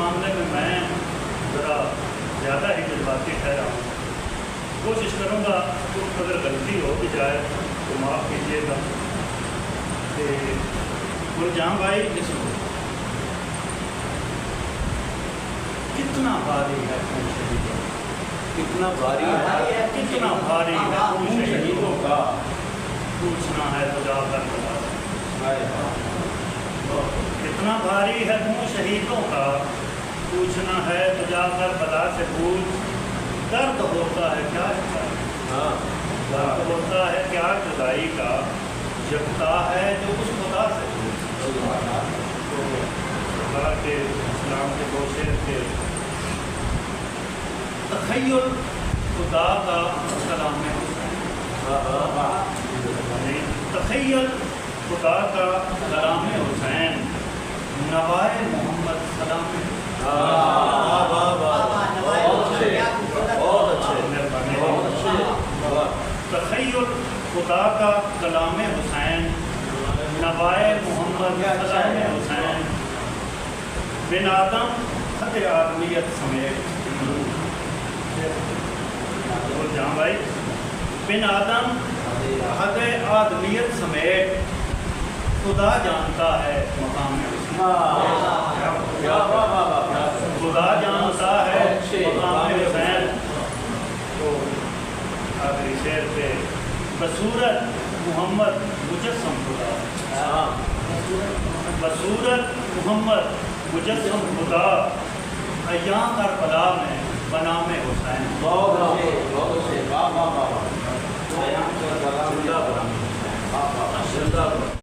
معاملے میں ذرا زیادہ ہی جذباتی ٹھہرا ہوں. کوشش کروں گا اگر غلطی ہو بھی جائے تو معاف کیجیے گا. گلجام بھائی کتنا بھاری ہے خون شہیدوں کا, کتنا بھاری ہے, کتنا بھاری ہے خون شہیدوں کا, پوچھنا ہے تو جا کر بتا. کتنا بھاری ہے خون شہیدوں کا, پوچھنا ہے تو جا کر بلا سے پوچھ. درد ہوتا ہے کیا جدائی, درد ہوتا ہے کیا جدائی کا, جگتا ہے جو اس خدا سے پوچھ. خدا کے اسلام کے دو شعر کے تخیل خدا کا کلام حسین, تخیل خدا کا کلام حسین, نوائے محمد سلام حسین. تخیل خدا کا کلام حسین, نوائے محمد سلام حسین. بن آدم خط آدمیت سمیت, جہاں بھائی بن آدم حد آدمیت سمیت, خدا جانتا ہے مقام حسین. خدا جانتا ہے مقام حسین. تو آخری شعر پہ بصورت محمد مجسم خدا, بصورت محمد مجسم خدا, ایام کربلا میں بنام حسین.